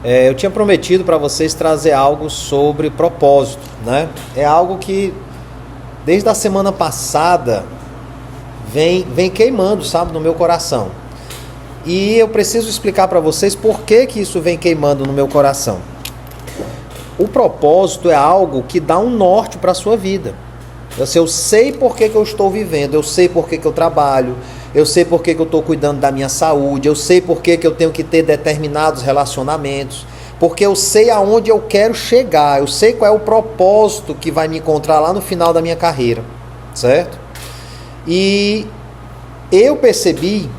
Eu tinha prometido para vocês trazer algo sobre propósito, né? É algo que desde a semana passada vem queimando, sabe, no meu coração. E eu preciso explicar para vocês por que isso vem queimando no meu coração. O propósito é algo que dá um norte para a sua vida. Eu sei por que eu estou vivendo, eu sei por que eu trabalho, eu sei por que eu estou cuidando da minha saúde, eu sei por que eu tenho que ter determinados relacionamentos, porque eu sei aonde eu quero chegar, eu sei qual é o propósito que vai me encontrar lá no final da minha carreira, certo? E eu percebi,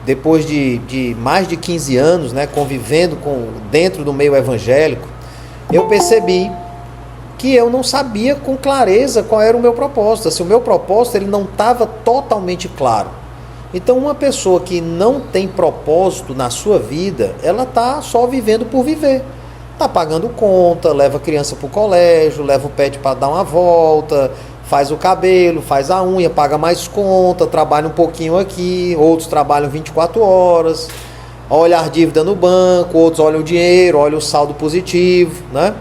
depois de mais de 15 anos, né, convivendo dentro do meio evangélico, eu percebi que eu não sabia com clareza qual era o meu propósito. Assim, o meu propósito ele não estava totalmente claro. Então uma pessoa que não tem propósito na sua vida, ela está só vivendo por viver. Está pagando conta, leva a criança para o colégio, leva o pet para dar uma volta, faz o cabelo, faz a unha, paga mais conta, trabalha um pouquinho aqui, outros trabalham 24 horas, olha a dívida no banco, outros olham o dinheiro, olham o saldo positivo, né?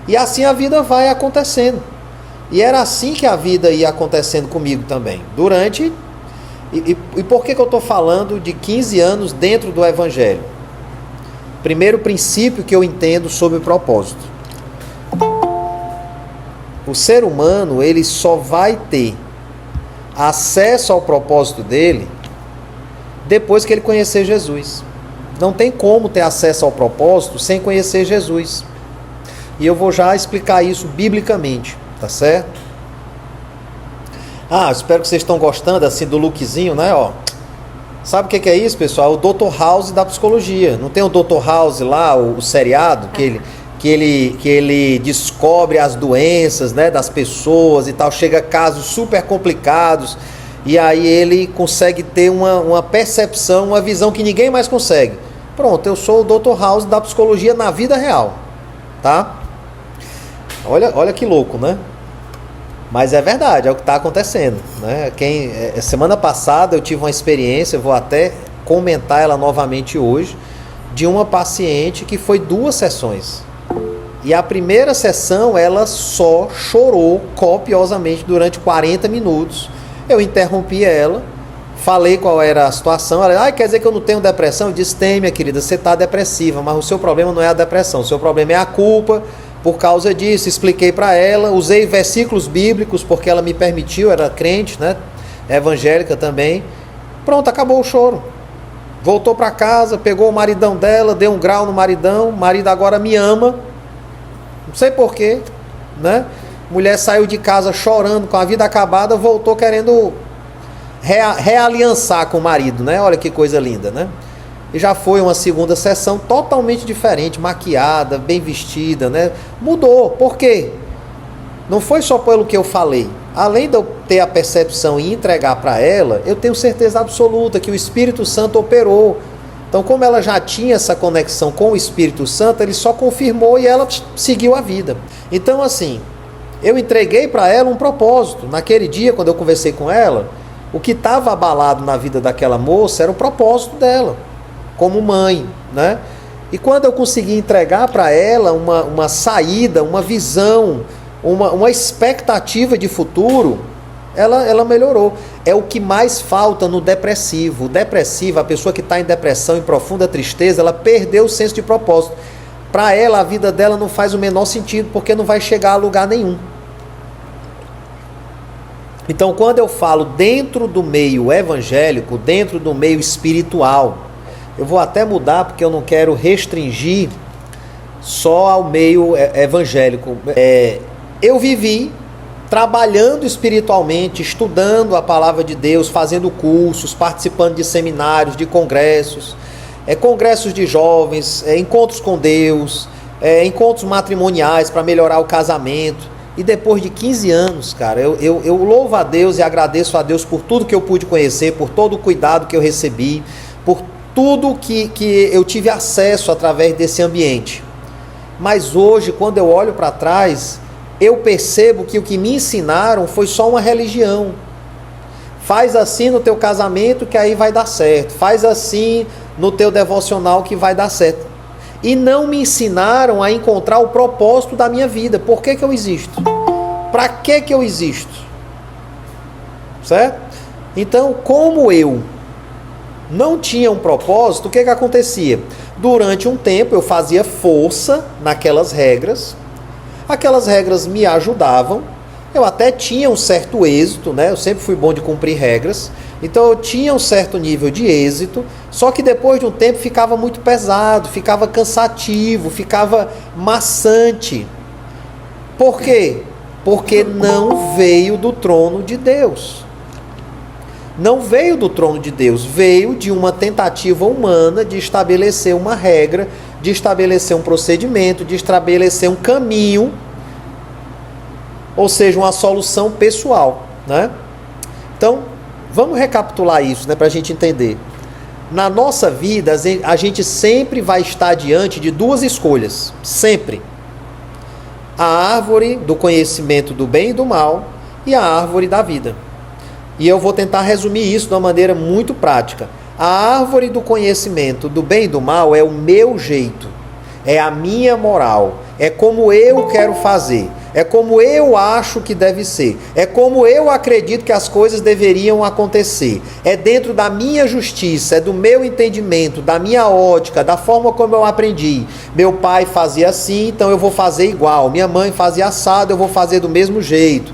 E assim a vida vai acontecendo. E era assim que a vida ia acontecendo comigo também. E por que eu estou falando de 15 anos dentro do Evangelho? Primeiro princípio que eu entendo sobre o propósito. O ser humano, ele só vai ter acesso ao propósito dele depois que ele conhecer Jesus. Não tem como ter acesso ao propósito sem conhecer Jesus. E eu vou já explicar isso biblicamente, tá certo? Espero que vocês estão gostando assim do lookzinho, né? Ó, sabe o que é isso, pessoal? O Dr. House da psicologia. Não tem o Dr. House lá, o seriado, que ele descobre as doenças, né, das pessoas e tal, chega a casos super complicados, e aí ele consegue ter uma percepção, uma visão que ninguém mais consegue. Pronto, eu sou o Dr. House da psicologia na vida real, tá? Olha que louco, né? Mas é verdade, é o que está acontecendo, né? Semana passada eu tive uma experiência, eu vou até comentar ela novamente hoje, de uma paciente que foi 2 sessões. E a primeira sessão ela só chorou copiosamente durante 40 minutos. Eu interrompi ela, falei qual era a situação. Ela quer dizer que eu não tenho depressão? Eu disse, tem, minha querida, você está depressiva, mas o seu problema não é a depressão, o seu problema é a culpa. Por causa disso, expliquei para ela, usei versículos bíblicos, porque ela me permitiu, era crente, né? Evangélica também. Pronto, acabou o choro. Voltou para casa, pegou o maridão dela, deu um grau no maridão, o marido agora me ama. Não sei porquê, né? Mulher saiu de casa chorando, com a vida acabada, voltou querendo realiançar com o marido, né? Olha que coisa linda, né? E já foi uma segunda sessão totalmente diferente, maquiada, bem vestida, né? Mudou. Por quê? Não foi só pelo que eu falei. Além de eu ter a percepção e entregar para ela, eu tenho certeza absoluta que o Espírito Santo operou. Então, como ela já tinha essa conexão com o Espírito Santo, ele só confirmou e ela seguiu a vida. Então, assim, eu entreguei para ela um propósito. Naquele dia, quando eu conversei com ela, o que estava abalado na vida daquela moça era o propósito dela, como mãe, né? E quando eu consegui entregar para ela uma saída, uma visão, uma expectativa de futuro, ela melhorou. É o que mais falta no depressivo. O depressivo, a pessoa que está em depressão, em profunda tristeza, ela perdeu o senso de propósito. Para ela, a vida dela não faz o menor sentido, porque não vai chegar a lugar nenhum. Então, quando eu falo dentro do meio evangélico, dentro do meio espiritual, eu vou até mudar, porque eu não quero restringir só ao meio evangélico. Eu vivi trabalhando espiritualmente, estudando a palavra de Deus, fazendo cursos, participando de seminários, de congressos, congressos de jovens, encontros com Deus, encontros matrimoniais para melhorar o casamento. E depois de 15 anos, cara, eu louvo a Deus e agradeço a Deus por tudo que eu pude conhecer, por todo o cuidado que eu recebi, por tudo que eu tive acesso através desse ambiente. Mas hoje, quando eu olho para trás, eu percebo que o que me ensinaram foi só uma religião. Faz assim no teu casamento que aí vai dar certo. Faz assim no teu devocional que vai dar certo. e não me ensinaram a encontrar o propósito da minha vida. Por que eu existo? Para que eu existo? Certo? Então, como eu não tinha um propósito, o que acontecia? Durante um tempo eu fazia força naquelas regras, aquelas regras me ajudavam, eu até tinha um certo êxito, né? Eu sempre fui bom de cumprir regras, então eu tinha um certo nível de êxito, só que depois de um tempo ficava muito pesado, ficava cansativo, ficava maçante. Por quê? Porque não veio do trono de Deus. Não veio do trono de Deus, veio de uma tentativa humana de estabelecer uma regra, de estabelecer um procedimento, de estabelecer um caminho, ou seja, uma solução pessoal, né? Então, vamos recapitular isso, né, para a gente entender. Na nossa vida, a gente sempre vai estar diante de duas escolhas, sempre. A árvore do conhecimento do bem e do mal e a árvore da vida. E eu vou tentar resumir isso de uma maneira muito prática. A árvore do conhecimento do bem e do mal é o meu jeito, é a minha moral, é como eu quero fazer, é como eu acho que deve ser, é como eu acredito que as coisas deveriam acontecer, é dentro da minha justiça, é do meu entendimento, da minha ótica, da forma como eu aprendi. Meu pai fazia assim, então eu vou fazer igual, minha mãe fazia assado, eu vou fazer do mesmo jeito.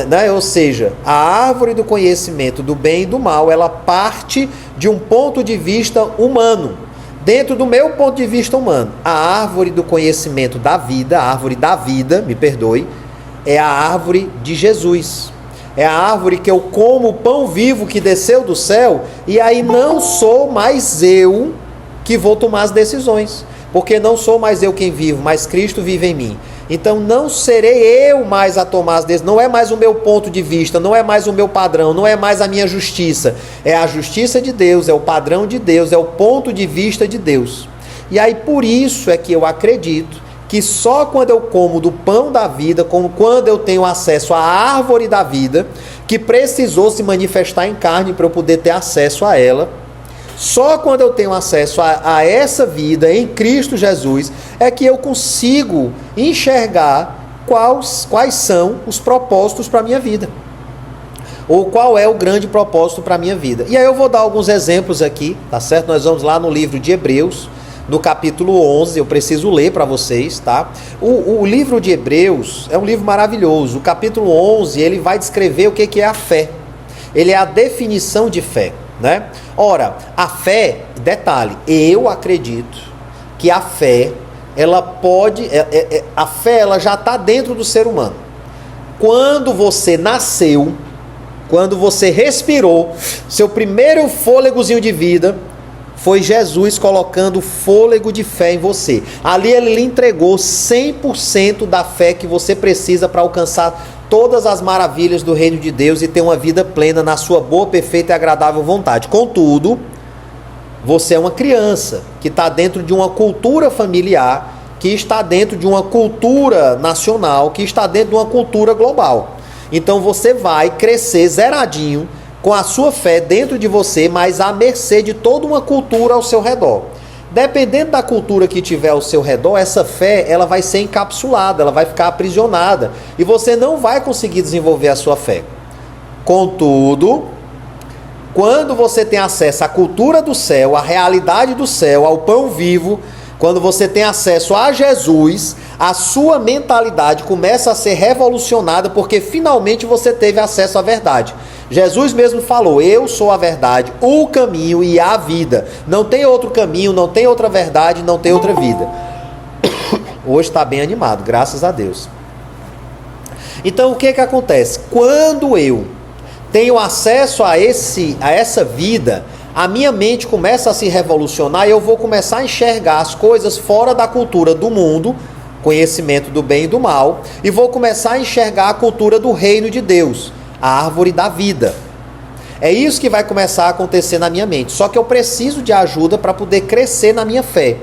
Né? Ou seja, a árvore do conhecimento do bem e do mal, ela parte de um ponto de vista humano. Dentro do meu ponto de vista humano, a árvore do conhecimento da vida, a árvore da vida, me perdoe, é a árvore de Jesus. É a árvore que eu como o pão vivo que desceu do céu, e aí não sou mais eu que vou tomar as decisões, porque não sou mais eu quem vivo, mas Cristo vive em mim. Então não serei eu mais a tomar as decisões, não é mais o meu ponto de vista, não é mais o meu padrão, não é mais a minha justiça. É a justiça de Deus, é o padrão de Deus, é o ponto de vista de Deus. E aí por isso é que eu acredito que só quando eu como do pão da vida, como quando eu tenho acesso à árvore da vida, que precisou se manifestar em carne para eu poder ter acesso a ela, só quando eu tenho acesso a essa vida em Cristo Jesus é que eu consigo enxergar quais são os propósitos para a minha vida. Ou qual é o grande propósito para a minha vida. E aí eu vou dar alguns exemplos aqui, tá certo? Nós vamos lá no livro de Hebreus, no capítulo 11, eu preciso ler para vocês, tá? O livro de Hebreus é um livro maravilhoso. O capítulo 11, ele vai descrever o que é a fé. Ele é a definição de fé, né? Ora, a fé, detalhe, eu acredito que a fé, ela pode, a fé ela já está dentro do ser humano. Quando você nasceu, quando você respirou, seu primeiro fôlegozinho de vida foi Jesus colocando fôlego de fé em você. Ali ele lhe entregou 100% da fé que você precisa para alcançar todas as maravilhas do reino de Deus e ter uma vida plena na sua boa, perfeita e agradável vontade. Contudo, você é uma criança que está dentro de uma cultura familiar, que está dentro de uma cultura nacional, que está dentro de uma cultura global. Então você vai crescer zeradinho com a sua fé dentro de você, mas à mercê de toda uma cultura ao seu redor. Dependendo da cultura que tiver ao seu redor, essa fé ela vai ser encapsulada, ela vai ficar aprisionada e você não vai conseguir desenvolver a sua fé. Contudo, quando você tem acesso à cultura do céu, à realidade do céu, ao pão vivo, quando você tem acesso a Jesus, a sua mentalidade começa a ser revolucionada porque finalmente você teve acesso à verdade. Jesus mesmo falou, eu sou a verdade, o caminho e a vida. Não tem outro caminho, não tem outra verdade, não tem outra vida. Hoje está bem animado, graças a Deus. Então o que acontece? Quando eu tenho acesso a essa vida, a minha mente começa a se revolucionar e eu vou começar a enxergar as coisas fora da cultura do mundo, conhecimento do bem e do mal, e vou começar a enxergar a cultura do reino de Deus, a árvore da vida. É isso que vai começar a acontecer na minha mente. Só que eu preciso de ajuda para poder crescer na minha fé.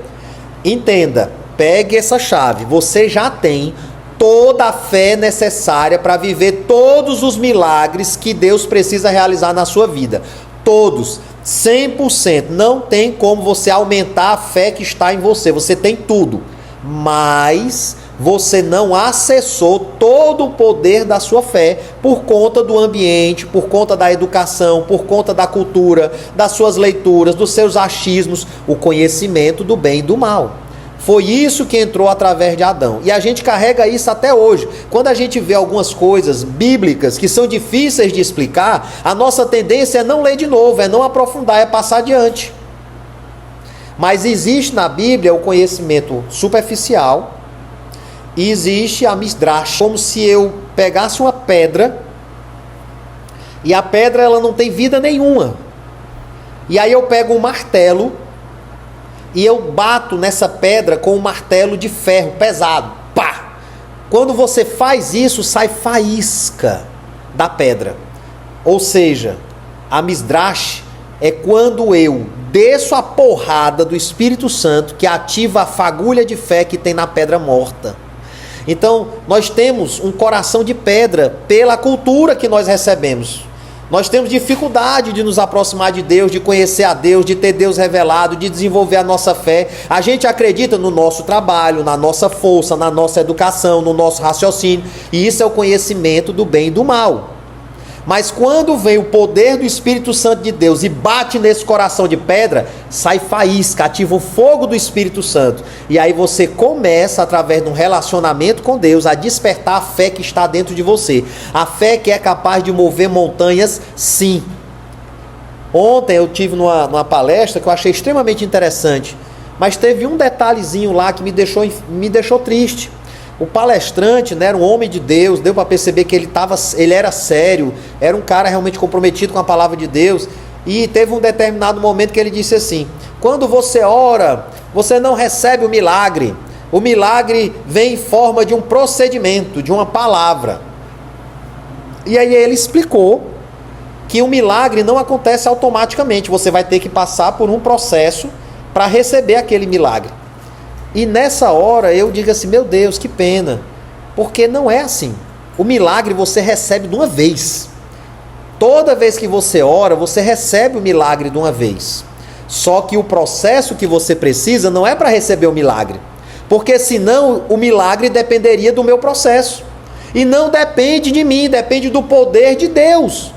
Entenda, pegue essa chave. Você já tem toda a fé necessária para viver todos os milagres que Deus precisa realizar na sua vida. Todos. 100%. Não tem como você aumentar a fé que está em você. Você tem tudo. Mas você não acessou todo o poder da sua fé por conta do ambiente, por conta da educação, por conta da cultura, das suas leituras, dos seus achismos, o conhecimento do bem e do mal. Foi isso que entrou através de Adão. E a gente carrega isso até hoje. Quando a gente vê algumas coisas bíblicas que são difíceis de explicar, a nossa tendência é não ler de novo, é não aprofundar, é passar adiante. Mas existe na Bíblia o conhecimento superficial e existe a Midrash, como se eu pegasse uma pedra e a pedra ela não tem vida nenhuma. E aí eu pego um martelo e eu bato nessa pedra com um martelo de ferro pesado. Pá! Quando você faz isso, sai faísca da pedra. Ou seja, a Midrash é quando eu desço a porrada do Espírito Santo que ativa a fagulha de fé que tem na pedra morta. Então, nós temos um coração de pedra pela cultura que nós recebemos. Nós temos dificuldade de nos aproximar de Deus, de conhecer a Deus, de ter Deus revelado, de desenvolver a nossa fé. A gente acredita no nosso trabalho, na nossa força, na nossa educação, no nosso raciocínio. E isso é o conhecimento do bem e do mal. Mas quando vem o poder do Espírito Santo de Deus e bate nesse coração de pedra, sai faísca, ativa o fogo do Espírito Santo. E aí você começa, através de um relacionamento com Deus, a despertar a fé que está dentro de você. A fé que é capaz de mover montanhas, sim. Ontem eu tive numa palestra que eu achei extremamente interessante, mas teve um detalhezinho lá que me deixou triste. O palestrante, né, era um homem de Deus, deu para perceber que ele era sério, era um cara realmente comprometido com a palavra de Deus, e teve um determinado momento que ele disse assim: quando você ora, você não recebe o milagre vem em forma de um procedimento, de uma palavra. E aí ele explicou que o milagre não acontece automaticamente, você vai ter que passar por um processo para receber aquele milagre. E nessa hora eu digo assim, meu Deus, que pena, porque não é assim. O milagre você recebe de uma vez. Toda vez que você ora, você recebe o milagre de uma vez. Só que o processo que você precisa não é para receber o milagre, porque senão o milagre dependeria do meu processo. E não depende de mim, depende do poder de Deus.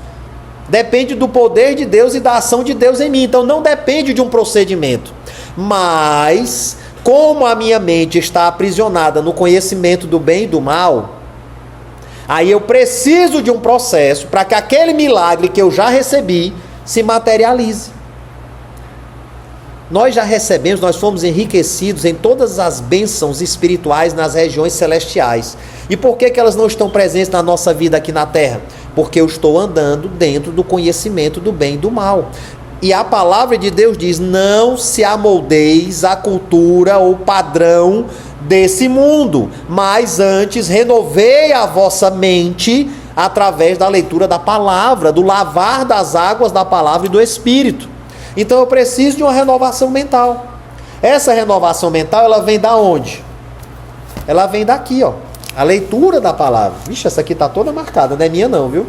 Depende do poder de Deus e da ação de Deus em mim. Então não depende de um procedimento. Mas como a minha mente está aprisionada no conhecimento do bem e do mal, aí eu preciso de um processo para que aquele milagre que eu já recebi se materialize. Nós já recebemos, nós fomos enriquecidos em todas as bênçãos espirituais nas regiões celestiais. E por que elas não estão presentes na nossa vida aqui na terra? Porque eu estou andando dentro do conhecimento do bem e do mal. E a palavra de Deus diz, não se amoldeis à cultura ou padrão desse mundo, mas antes renovei a vossa mente através da leitura da palavra, do lavar das águas da palavra e do Espírito. Então eu preciso de uma renovação mental. Essa renovação mental, ela vem da onde? Ela vem daqui, ó. A leitura da palavra. Vixe, essa aqui tá toda marcada, não é minha não, viu?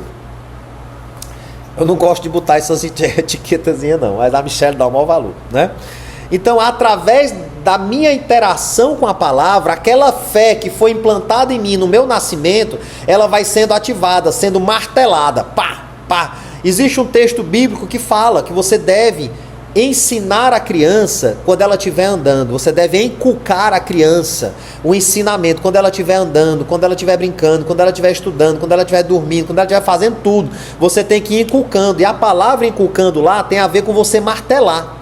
Eu não gosto de botar essas etiquetazinhas não, mas a Michelle dá o maior valor, né? Então, através da minha interação com a palavra, aquela fé que foi implantada em mim no meu nascimento, ela vai sendo ativada, sendo martelada, pá, pá. Existe um texto bíblico que fala que você deve ensinar a criança quando ela estiver andando, você deve inculcar a criança o ensinamento quando ela estiver andando, quando ela estiver brincando, quando ela estiver estudando, quando ela estiver dormindo, quando ela estiver fazendo tudo, você tem que ir inculcando, e a palavra inculcando lá tem a ver com você martelar.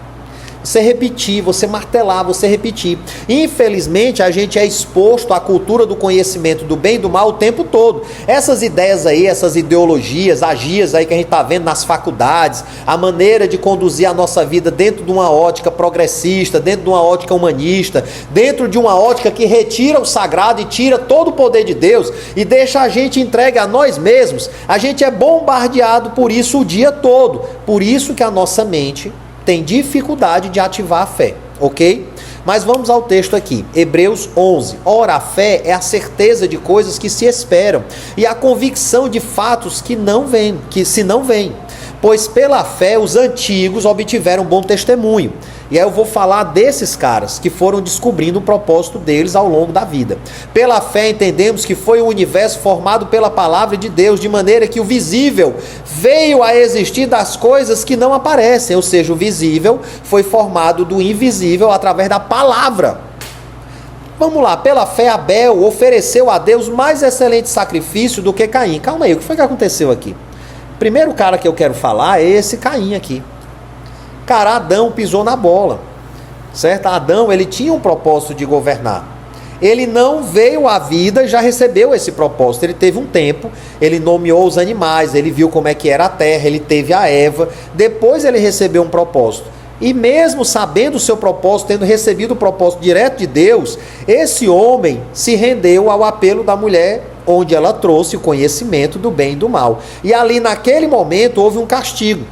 Você repetir, você martelar, você repetir. Infelizmente, a gente é exposto à cultura do conhecimento do bem e do mal o tempo todo. Essas ideias aí, essas ideologias, agias aí que a gente está vendo nas faculdades, a maneira de conduzir a nossa vida dentro de uma ótica progressista, dentro de uma ótica humanista, dentro de uma ótica que retira o sagrado e tira todo o poder de Deus e deixa a gente entregue a nós mesmos. A gente é bombardeado por isso o dia todo. Por isso que a nossa mente tem dificuldade de ativar a fé, ok? Mas vamos ao texto aqui, Hebreus 11. Ora, a fé é a certeza de coisas que se esperam e a convicção de fatos que se não vêm. pois pela fé os antigos obtiveram bom testemunho. E aí eu vou falar desses caras que foram descobrindo o propósito deles ao longo da vida. Pela fé entendemos que foi o universo formado pela palavra de Deus, de maneira que o visível veio a existir das coisas que não aparecem, ou seja, o visível foi formado do invisível através da palavra. Vamos lá, pela fé Abel ofereceu a Deus mais excelente sacrifício do que Caim. Calma aí, o que foi que aconteceu aqui? Primeiro cara que eu quero falar é esse Caim aqui. Cara, Adão pisou na bola, certo? Adão, ele tinha um propósito de governar. Ele não veio à vida e já recebeu esse propósito. Ele teve um tempo, ele nomeou os animais, ele viu como é que era a terra, ele teve a Eva. Depois ele recebeu um propósito. E mesmo sabendo o seu propósito, tendo recebido o propósito direto de Deus, esse homem se rendeu ao apelo da mulher, onde ela trouxe o conhecimento do bem e do mal. E ali naquele momento houve um castigo.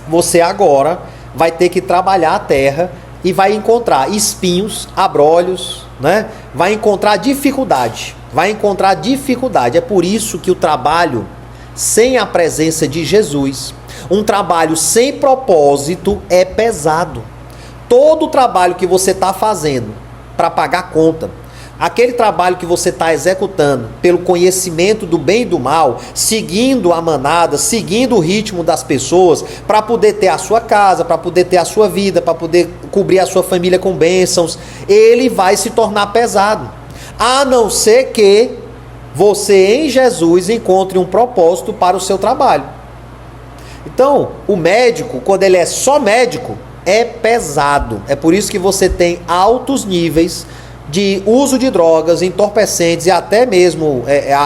Você agora vai ter que trabalhar a terra e vai encontrar espinhos, abrolhos, né? Vai encontrar dificuldade. É por isso que o trabalho sem a presença de Jesus, um trabalho sem propósito, é pesado. Todo o trabalho que você está fazendo para pagar conta, aquele trabalho que você está executando pelo conhecimento do bem e do mal, seguindo a manada, seguindo o ritmo das pessoas, para poder ter a sua casa, para poder ter a sua vida, para poder cobrir a sua família com bênçãos, ele vai se tornar pesado. A não ser que você em Jesus encontre um propósito para o seu trabalho. Então, o médico, quando ele é só médico, é pesado. É por isso que você tem altos níveis de uso de drogas, entorpecentes e até mesmo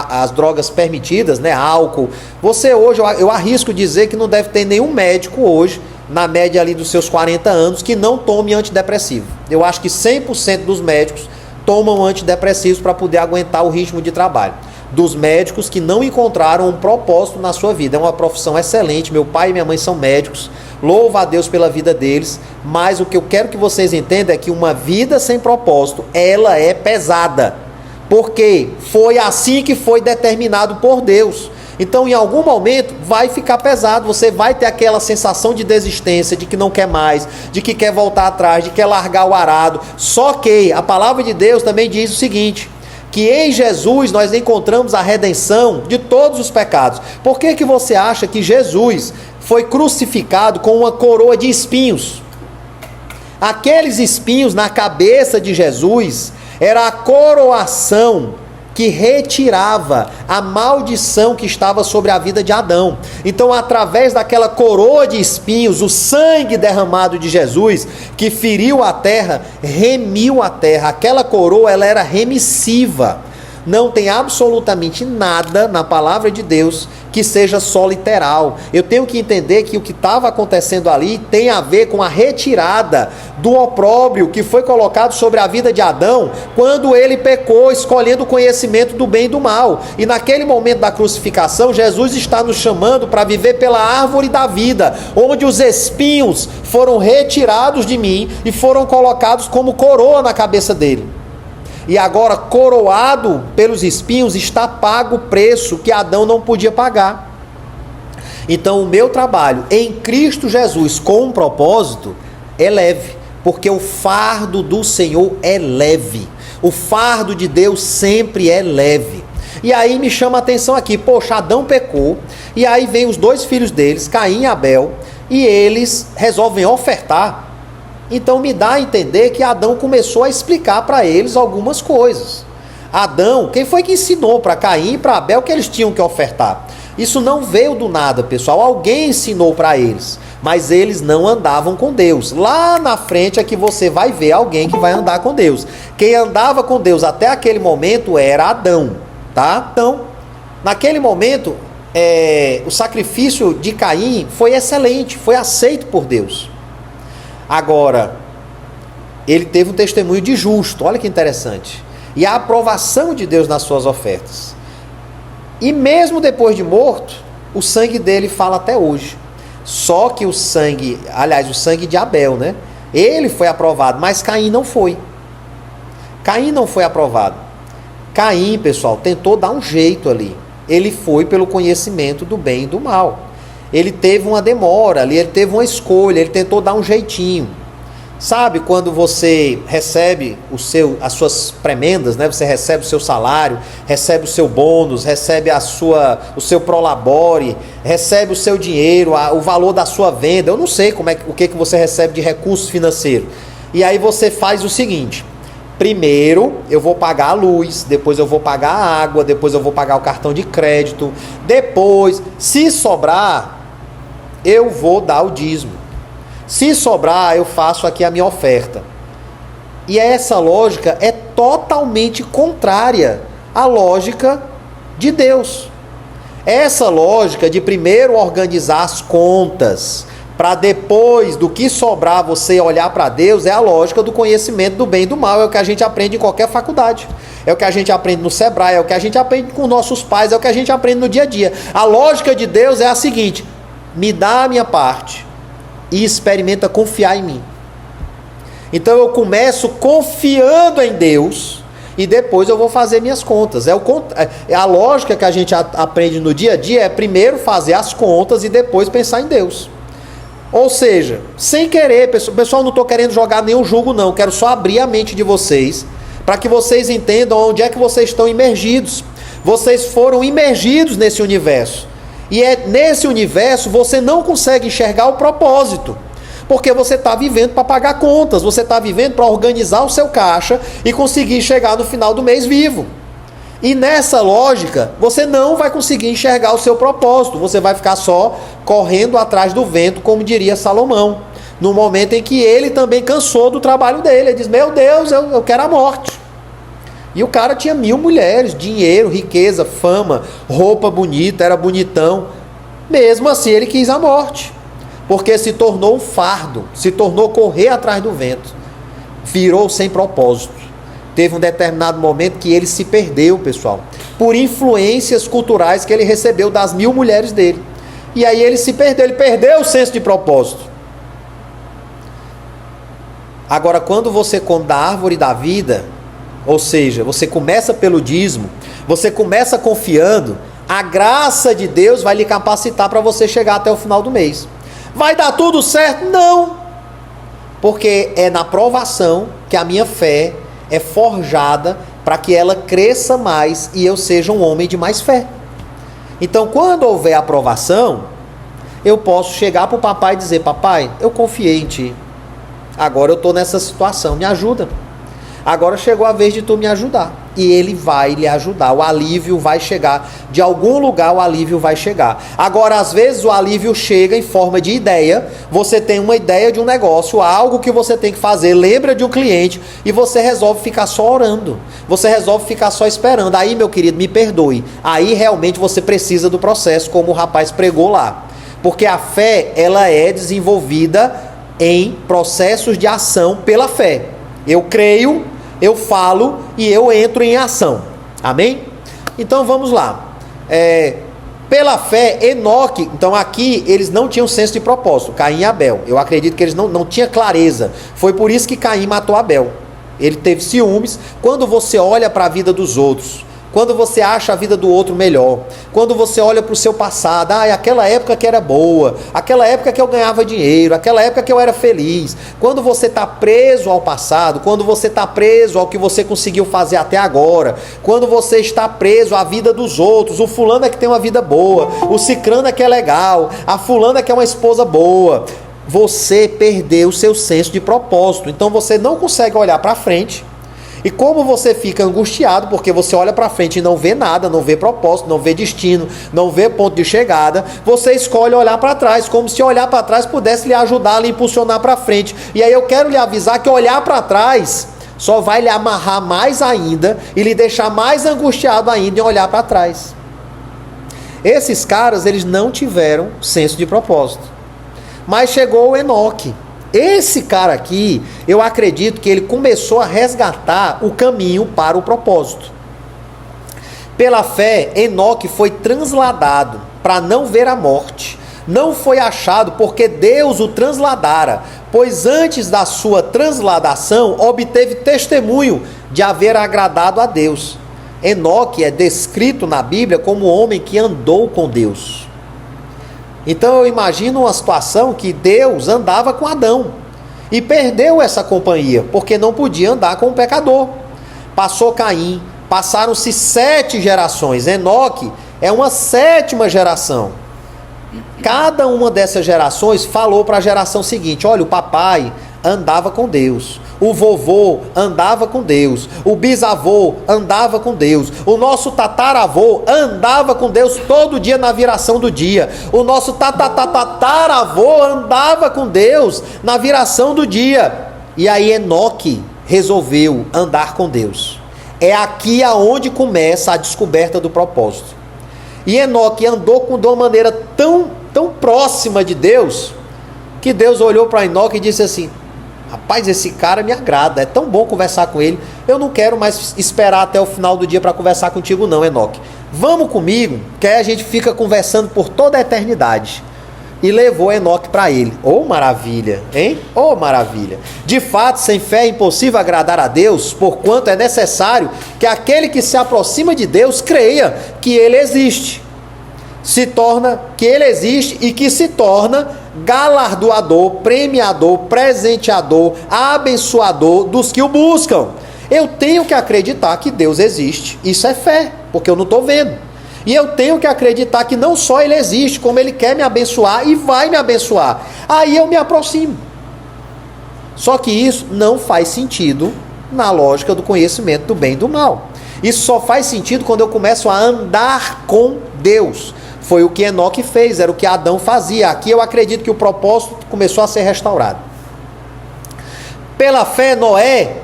as drogas permitidas, né, álcool. Você hoje, eu arrisco dizer que não deve ter nenhum médico hoje, na média ali dos seus 40 anos, que não tome antidepressivo. Eu acho que 100% dos médicos tomam antidepressivos para poder aguentar o ritmo de trabalho. Dos médicos que não encontraram um propósito na sua vida. É uma profissão excelente, meu pai e minha mãe são médicos, louva a Deus pela vida deles, mas o que eu quero que vocês entendam é que uma vida sem propósito, ela é pesada, porque foi assim que foi determinado por Deus. Então em algum momento vai ficar pesado, você vai ter aquela sensação de desistência, de que não quer mais, de que quer voltar atrás, de que quer largar o arado. Só que a palavra de Deus também diz o seguinte, que em Jesus nós encontramos a redenção de todos os pecados. Por que que você acha que Jesus foi crucificado com uma coroa de espinhos? Aqueles espinhos na cabeça de Jesus era a coroação que retirava a maldição que estava sobre a vida de Adão. Então, através daquela coroa de espinhos, o sangue derramado de Jesus, que feriu a terra, remiu a terra. Aquela coroa, ela era remissiva. Não tem absolutamente nada na palavra de Deus que seja só literal. Eu tenho que entender que o que estava acontecendo ali tem a ver com a retirada do opróbrio que foi colocado sobre a vida de Adão quando ele pecou, escolhendo o conhecimento do bem e do mal. E naquele momento da crucificação, Jesus está nos chamando para viver pela árvore da vida, onde os espinhos foram retirados de mim e foram colocados como coroa na cabeça dele. E agora, coroado pelos espinhos, está pago o preço que Adão não podia pagar. Então, o meu trabalho em Cristo Jesus com um propósito é leve, porque o fardo do Senhor é leve. O fardo de Deus sempre é leve. E aí me chama a atenção aqui, poxa, Adão pecou, e aí vem os dois filhos deles, Caim e Abel, e eles resolvem ofertar. Então me dá a entender que Adão começou a explicar para eles algumas coisas. Adão, quem foi que ensinou para Caim e para Abel que eles tinham que ofertar? Isso não veio do nada, pessoal. Alguém ensinou para eles, mas eles não andavam com Deus. Lá na frente é que você vai ver alguém que vai andar com Deus. Quem andava com Deus até aquele momento era Adão, tá? Então, naquele momento, o sacrifício de Caim foi excelente, foi aceito por Deus. Agora, ele teve um testemunho de justo, olha que interessante. E a aprovação de Deus nas suas ofertas. E mesmo depois de morto, o sangue dele fala até hoje. Só que o sangue de Abel, né? Ele foi aprovado, mas Caim não foi. Caim não foi aprovado. Caim, pessoal, tentou dar um jeito ali. Ele foi pelo conhecimento do bem e do mal. ele teve uma demora ali, ele teve uma escolha, ele tentou dar um jeitinho. Sabe quando você recebe as suas premendas, né? Você recebe o seu salário, recebe o seu bônus, recebe o seu prolabore, recebe o seu dinheiro, o valor da sua venda. Eu não sei o que você recebe de recurso financeiro. E aí você faz o seguinte: primeiro eu vou pagar a luz, depois eu vou pagar a água, depois eu vou pagar o cartão de crédito, depois, se sobrar, eu vou dar o dízimo. Se sobrar, eu faço aqui a minha oferta. E essa lógica é totalmente contrária à lógica de Deus. Essa lógica de primeiro organizar as contas, para depois do que sobrar você olhar para Deus, é a lógica do conhecimento do bem e do mal. É o que a gente aprende em qualquer faculdade. É o que a gente aprende no Sebrae, é o que a gente aprende com nossos pais, é o que a gente aprende no dia a dia. A lógica de Deus é a seguinte: me dá a minha parte e experimenta confiar em mim. Então eu começo confiando em Deus e depois eu vou fazer minhas contas. A lógica que a gente aprende no dia a dia é primeiro fazer as contas e depois pensar em Deus. Ou seja, sem querer, pessoal, não estou querendo jogar nenhum jugo não, quero só abrir a mente de vocês para que vocês entendam onde é que vocês estão imergidos. Vocês foram imergidos nesse universo. E nesse universo você não consegue enxergar o propósito, porque você está vivendo para pagar contas, você está vivendo para organizar o seu caixa e conseguir chegar no final do mês vivo. E nessa lógica, você não vai conseguir enxergar o seu propósito, você vai ficar só correndo atrás do vento, como diria Salomão, no momento em que ele também cansou do trabalho dele. Ele diz: meu Deus, eu quero a morte. E o cara tinha 1000 mulheres, dinheiro, riqueza, fama, roupa bonita, era bonitão. Mesmo assim ele quis a morte, porque se tornou um fardo, se tornou correr atrás do vento, virou sem propósito. Teve um determinado momento que ele se perdeu, pessoal, por influências culturais que ele recebeu das 1000 mulheres dele. E aí ele se perdeu, ele perdeu o senso de propósito. Agora, quando você come da árvore da vida, ou seja, você começa pelo dízimo, você começa confiando, a graça de Deus vai lhe capacitar para você chegar até o final do mês. Vai dar tudo certo? Não! Porque é na provação que a minha fé é forjada para que ela cresça mais e eu seja um homem de mais fé. Então, quando houver aprovação, eu posso chegar para o papai e dizer: papai, eu confiei em ti, agora eu estou nessa situação, me ajuda. Agora chegou a vez de tu me ajudar. E ele vai lhe ajudar. O alívio vai chegar. De algum lugar o alívio vai chegar. Agora, às vezes o alívio chega em forma de ideia. Você tem uma ideia de um negócio, algo que você tem que fazer, lembra de um cliente, e você resolve ficar só orando. Você resolve ficar só esperando. Aí, meu querido, me perdoe. Aí realmente você precisa do processo, como o rapaz pregou lá. Porque a fé, ela é desenvolvida em processos de ação pela fé. Eu creio, eu falo e eu entro em ação. Amém? Então vamos lá. Pela fé, Enoque, então aqui eles não tinham senso de propósito, Caim e Abel. Eu acredito que eles não tinham clareza. Foi por isso que Caim matou Abel. Ele teve ciúmes. Quando você olha para a vida dos outros, quando você acha a vida do outro melhor, quando você olha para o seu passado, aquela época que era boa, aquela época que eu ganhava dinheiro, aquela época que eu era feliz, quando você está preso ao passado, quando você está preso ao que você conseguiu fazer até agora, quando você está preso à vida dos outros, o fulano é que tem uma vida boa, o cicrano é que é legal, a fulana é que é uma esposa boa, você perdeu o seu senso de propósito. Então você não consegue olhar para frente. E como você fica angustiado, porque você olha para frente e não vê nada, não vê propósito, não vê destino, não vê ponto de chegada, você escolhe olhar para trás, como se olhar para trás pudesse lhe ajudar, lhe impulsionar para frente. E aí eu quero lhe avisar que olhar para trás só vai lhe amarrar mais ainda e lhe deixar mais angustiado ainda em olhar para trás. Esses caras, eles não tiveram senso de propósito. Mas chegou o Enoque. Esse cara aqui, eu acredito que ele começou a resgatar o caminho para o propósito. Pela fé, Enoque foi transladado para não ver a morte. Não foi achado porque Deus o transladara, pois antes da sua transladação, obteve testemunho de haver agradado a Deus. Enoque é descrito na Bíblia como um homem que andou com Deus. Então eu imagino uma situação que Deus andava com Adão e perdeu essa companhia, porque não podia andar com o pecador. Passou Caim, passaram-se 7 gerações. Enoque é uma 7ª geração. Cada uma dessas gerações falou para a geração seguinte: olha, o papai andava com Deus, o vovô andava com Deus, o bisavô andava com Deus, o nosso tataravô andava com Deus todo dia na viração do dia, o nosso tataravô andava com Deus na viração do dia. E aí Enoque resolveu andar com Deus. É aqui aonde começa a descoberta do propósito. E Enoque andou de uma maneira tão próxima de Deus, que Deus olhou para Enoque e disse assim: rapaz, esse cara me agrada, é tão bom conversar com ele, eu não quero mais esperar até o final do dia para conversar contigo não, Enoque. Vamos comigo, que aí a gente fica conversando por toda a eternidade. E levou Enoque para ele. Oh, maravilha, hein? Oh, maravilha. De fato, sem fé é impossível agradar a Deus, porquanto é necessário que aquele que se aproxima de Deus creia que ele existe. Que ele existe e que se torna galardoador, premiador, presenteador, abençoador dos que o buscam. Eu tenho que acreditar que Deus existe. Isso é fé, porque eu não estou vendo. E eu tenho que acreditar que não só ele existe, como ele quer me abençoar e vai me abençoar. Aí eu me aproximo. Só que isso não faz sentido na lógica do conhecimento do bem e do mal. Isso só faz sentido quando eu começo a andar com Deus. Foi o que Enoque fez, era o que Adão fazia. Aqui eu acredito que o propósito começou a ser restaurado. Pela fé, Noé,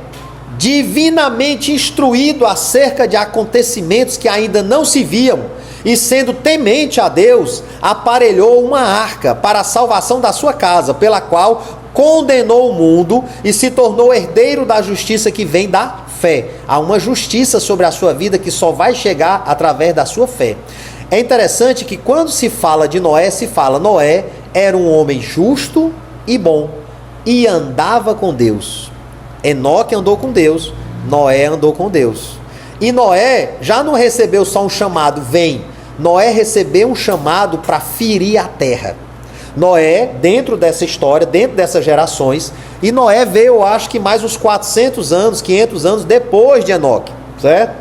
divinamente instruído acerca de acontecimentos que ainda não se viam, e sendo temente a Deus, aparelhou uma arca para a salvação da sua casa, pela qual condenou o mundo e se tornou herdeiro da justiça que vem da fé. Há uma justiça sobre a sua vida que só vai chegar através da sua fé. É interessante que quando se fala de Noé, se fala: Noé era um homem justo e bom e andava com Deus. Enoque andou com Deus, Noé andou com Deus. E Noé já não recebeu só um chamado, vem. Noé recebeu um chamado para ferir a terra. Noé, dentro dessa história, dentro dessas gerações, e Noé veio, eu acho que mais uns 400 anos, 500 anos depois de Enoque, certo?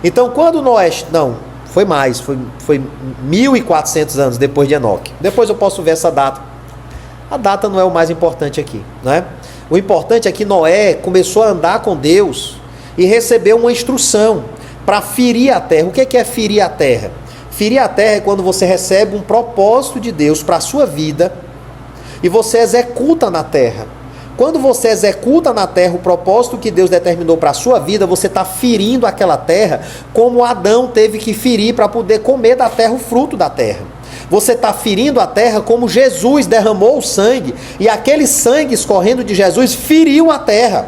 Então, quando Noé... Não, foi mais, foi 1400 anos depois de Enoque. Depois eu posso ver essa data. A data não é o mais importante aqui, né? O importante é que Noé começou a andar com Deus e recebeu uma instrução para ferir a terra. O que é ferir a terra? Ferir a terra é quando você recebe um propósito de Deus para a sua vida e você executa na terra. Quando você executa na terra o propósito que Deus determinou para a sua vida, você está ferindo aquela terra como Adão teve que ferir para poder comer da terra o fruto da terra. Você está ferindo a terra como Jesus derramou o sangue, e aquele sangue escorrendo de Jesus feriu a terra,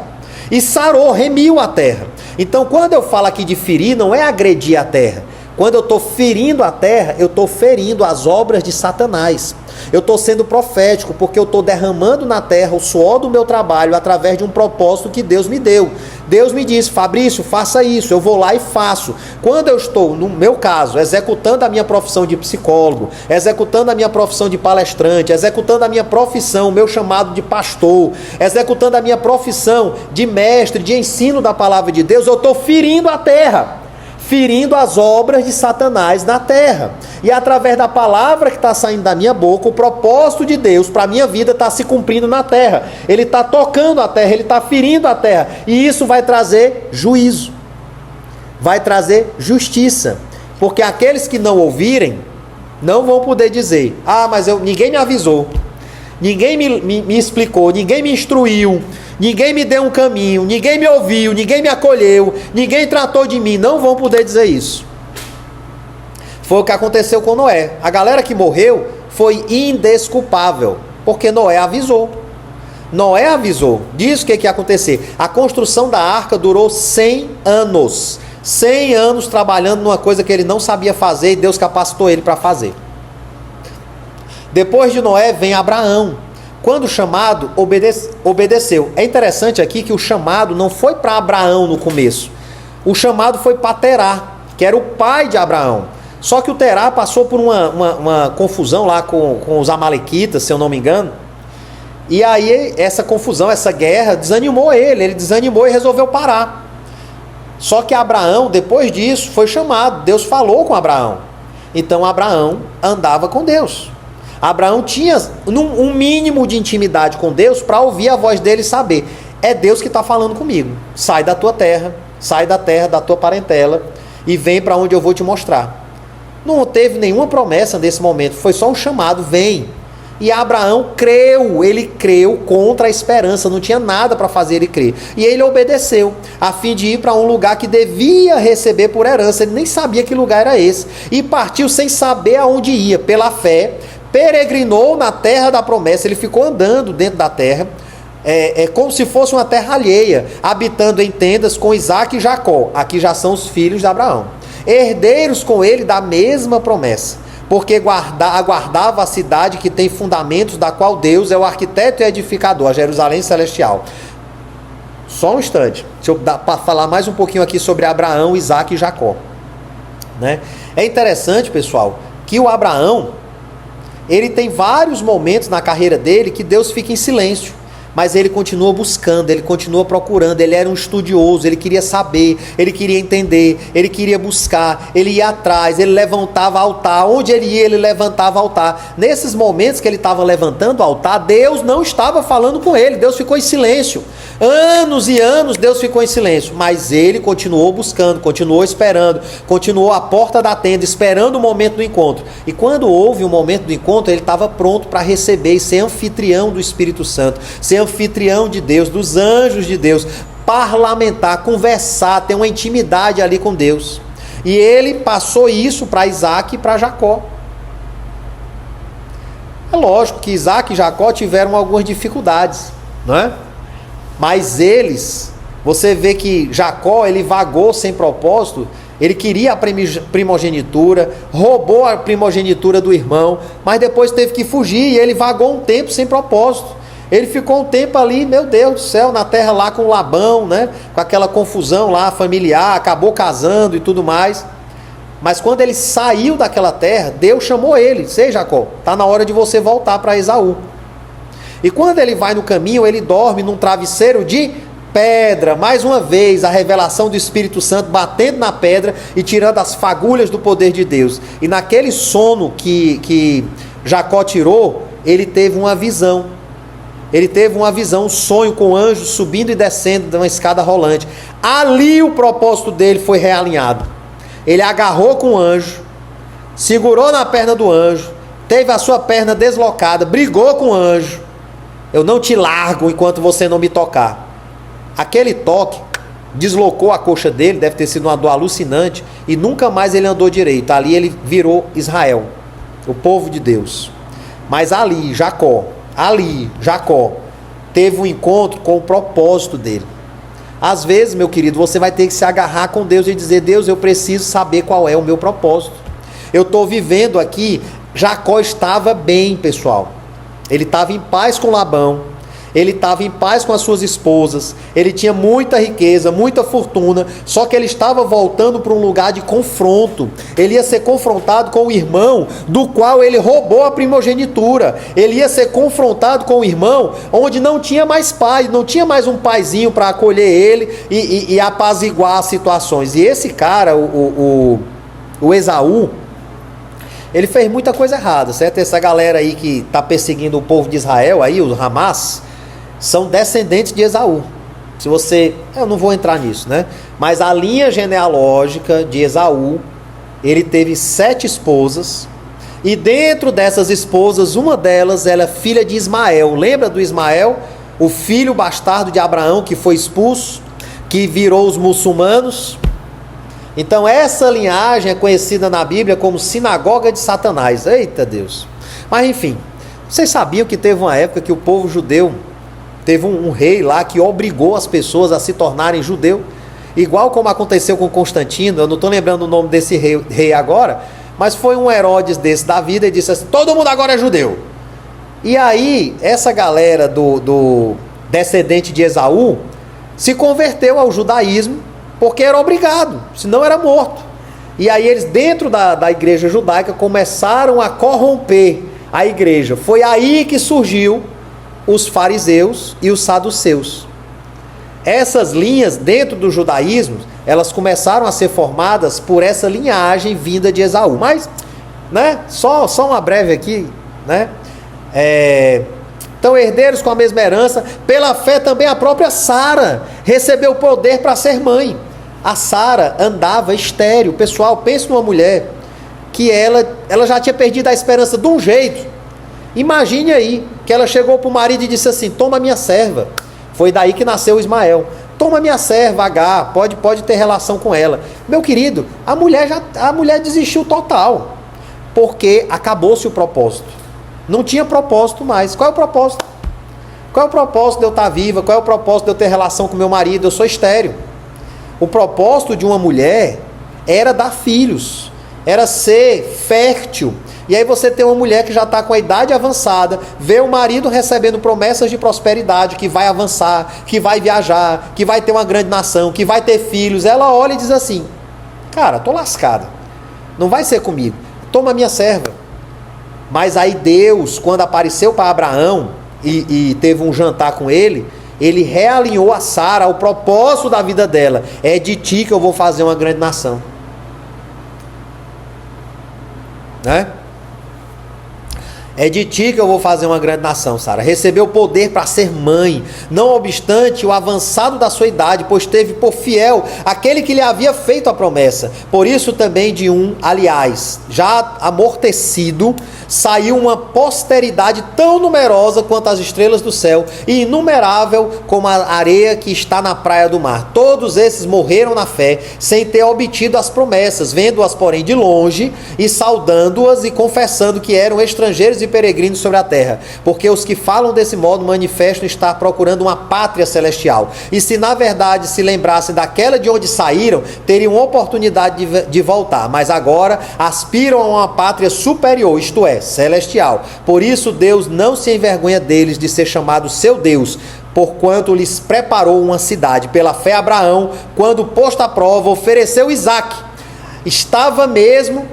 e sarou, remiu a terra. Então, quando eu falo aqui de ferir, não é agredir a terra. Quando eu estou ferindo a terra, eu estou ferindo as obras de Satanás. Eu estou sendo profético, porque eu estou derramando na terra o suor do meu trabalho através de um propósito que Deus me deu. Deus me disse: Fabrício, faça isso. Eu vou lá e faço. Quando eu estou, no meu caso, executando a minha profissão de psicólogo, executando a minha profissão de palestrante, executando a minha profissão, o meu chamado de pastor, executando a minha profissão de mestre, de ensino da palavra de Deus, eu estou ferindo a terra. Ferindo as obras de Satanás na terra. E através da palavra que está saindo da minha boca, o propósito de Deus para a minha vida está se cumprindo na terra. Ele está tocando a terra, ele está ferindo a terra. E isso vai trazer juízo. Vai trazer justiça. Porque aqueles que não ouvirem, não vão poder dizer: ah, mas ninguém me avisou. Ninguém me explicou, ninguém me instruiu, ninguém me deu um caminho, ninguém me ouviu, ninguém me acolheu, ninguém tratou de mim. Não vão poder dizer isso. Foi o que aconteceu com Noé. A galera que morreu foi indesculpável, porque Noé avisou. Noé avisou. Diz o que ia acontecer. A construção da arca durou 100 anos. 100 anos trabalhando numa coisa que ele não sabia fazer e Deus capacitou ele para fazer. Depois de Noé vem Abraão. Quando chamado, obedeceu. É interessante aqui que o chamado não foi para Abraão no começo. O chamado foi para Terá, que era o pai de Abraão. Só que o Terá passou por uma confusão lá com os amalequitas, se eu não me engano. E aí essa confusão, essa guerra desanimou ele desanimou e resolveu parar. Só que Abraão, depois disso, foi chamado, Deus falou com Abraão. Então Abraão andava com Deus. Abraão tinha um mínimo de intimidade com Deus para ouvir a voz dele e saber, é Deus que está falando comigo. Sai da tua terra, sai da terra da tua parentela e vem para onde eu vou te mostrar. Não teve nenhuma promessa nesse momento, foi só um chamado, vem. E Abraão creu, ele creu contra a esperança, não tinha nada para fazer ele crer. E ele obedeceu, a fim de ir para um lugar que devia receber por herança, ele nem sabia que lugar era esse. E partiu sem saber aonde ia, pela fé, peregrinou na terra da promessa, ele ficou andando dentro da terra, como se fosse uma terra alheia, habitando em tendas com Isaque e Jacó, aqui já são os filhos de Abraão, herdeiros com ele da mesma promessa, porque aguardava a cidade que tem fundamentos, da qual Deus é o arquiteto e edificador, a Jerusalém celestial. Só um instante, deixa eu falar mais um pouquinho aqui sobre Abraão, Isaque e Jacó, né? É interessante, pessoal, que o Abraão, ele tem vários momentos na carreira dele que Deus fica em silêncio, mas ele continua buscando, ele continua procurando, ele era um estudioso, ele queria saber, ele queria entender, ele queria buscar, ele ia atrás, ele levantava altar, onde ele ia, ele levantava altar. Nesses momentos que ele estava levantando altar, Deus não estava falando com ele, Deus ficou em silêncio. Anos e anos Deus ficou em silêncio, mas ele continuou buscando, continuou esperando, continuou à porta da tenda, esperando o momento do encontro. E quando houve o momento do encontro, ele estava pronto para receber e ser anfitrião do Espírito Santo, ser anfitrião de Deus, dos anjos de Deus, parlamentar, conversar, ter uma intimidade ali com Deus. E ele passou isso para Isaque e para Jacó. É lógico que Isaque e Jacó tiveram algumas dificuldades, não é? Mas eles, você vê que Jacó, ele vagou sem propósito, ele queria a primogenitura, roubou a primogenitura do irmão, mas depois teve que fugir e ele vagou um tempo sem propósito. Ele ficou um tempo ali, meu Deus do céu, na terra lá com Labão, né? Com aquela confusão lá familiar, acabou casando e tudo mais. Mas quando ele saiu daquela terra, Deus chamou ele, sei Jacó, está na hora de você voltar para Esaú. E quando ele vai no caminho, ele dorme num travesseiro de pedra. Mais uma vez, a revelação do Espírito Santo batendo na pedra e tirando as fagulhas do poder de Deus. E naquele sono que Jacó tirou, ele teve uma visão. Ele teve uma visão, um sonho com anjos subindo e descendo de uma escada rolante. Ali o propósito dele foi realinhado. Ele agarrou com o anjo, segurou na perna do anjo, teve a sua perna deslocada, brigou com o anjo. Eu não te largo enquanto você não me tocar. Aquele toque deslocou a coxa dele, deve ter sido uma dor alucinante, e nunca mais ele andou direito. Ali ele virou Israel, o povo de Deus. Mas ali, Jacó, teve um encontro com o propósito dele. Às vezes, meu querido, você vai ter que se agarrar com Deus e dizer, Deus, eu preciso saber qual é o meu propósito. Eu estou vivendo aqui, Jacó estava bem, pessoal. Ele estava em paz com Labão, ele estava em paz com as suas esposas, ele tinha muita riqueza, muita fortuna, só que ele estava voltando para um lugar de confronto. Ele ia ser confrontado com o irmão do qual ele roubou a primogenitura. Ele ia ser confrontado com o irmão onde não tinha mais pai, não tinha mais um paizinho para acolher ele e apaziguar as situações. E esse cara, o Esaú, ele fez muita coisa errada, certo? Essa galera aí que está perseguindo o povo de Israel, aí, os Hamas, são descendentes de Esaú. Eu não vou entrar nisso, né? Mas a linha genealógica de Esaú, ele teve 7 esposas, e dentro dessas esposas, uma delas era filha de Ismael. Lembra do Ismael? O filho bastardo de Abraão, que foi expulso, que virou os muçulmanos. Então essa linhagem é conhecida na Bíblia como sinagoga de Satanás. Eita Deus! Mas enfim, vocês sabiam que teve uma época que o povo judeu, teve um rei lá que obrigou as pessoas a se tornarem judeu, igual como aconteceu com Constantino. Eu não estou lembrando o nome desse rei agora, mas foi um Herodes desse da vida e disse assim, todo mundo agora é judeu. E aí essa galera do descendente de Esaú se converteu ao judaísmo, porque era obrigado, senão era morto. E aí eles, dentro da igreja judaica, começaram a corromper a igreja. Foi aí que surgiu os fariseus e os saduceus. Essas linhas dentro do judaísmo, elas começaram a ser formadas por essa linhagem vinda de Esaú. Mas, né, só uma breve aqui, né? Então, herdeiros com a mesma herança, pela fé também a própria Sara recebeu poder para ser mãe. A Sara andava estéril. Pessoal, pense numa mulher que ela já tinha perdido a esperança de um jeito. Imagine aí que ela chegou para o marido e disse assim: toma minha serva. Foi daí que nasceu Ismael. Toma minha serva, Agar, pode ter relação com ela. Meu querido, a mulher desistiu total, porque acabou-se o propósito. Não tinha propósito mais. Qual é o propósito? Qual é o propósito de eu estar viva? Qual é o propósito de eu ter relação com meu marido? Eu sou estéril. O propósito de uma mulher era dar filhos, era ser fértil. E aí você tem uma mulher que já está com a idade avançada, vê o marido recebendo promessas de prosperidade, que vai avançar, que vai viajar, que vai ter uma grande nação, que vai ter filhos. Ela olha e diz assim: cara, tô lascada, não vai ser comigo, toma minha serva. Mas aí Deus, quando apareceu para Abraão e teve um jantar com ele realinhou a Sara ao propósito da vida dela. É de ti que eu vou fazer uma grande nação. Né? É de ti que eu vou fazer uma grande nação, Sara. Recebeu poder para ser mãe, não obstante o avançado da sua idade, pois teve por fiel aquele que lhe havia feito a promessa. Por isso também de aliás, já amortecido, saiu uma posteridade tão numerosa quanto as estrelas do céu, e inumerável como a areia que está na praia do mar. Todos esses morreram na fé, sem ter obtido as promessas, vendo-as, porém, de longe, e saudando-as e confessando que eram estrangeiros e peregrinos sobre a terra, porque os que falam desse modo manifestam estar procurando uma pátria celestial, e se na verdade se lembrassem daquela de onde saíram, teriam oportunidade de voltar, mas agora aspiram a uma pátria superior, isto é, celestial. Por isso Deus não se envergonha deles de ser chamado seu Deus, porquanto lhes preparou uma cidade. Pela fé Abraão, quando posto à prova, ofereceu Isaque. Estava mesmo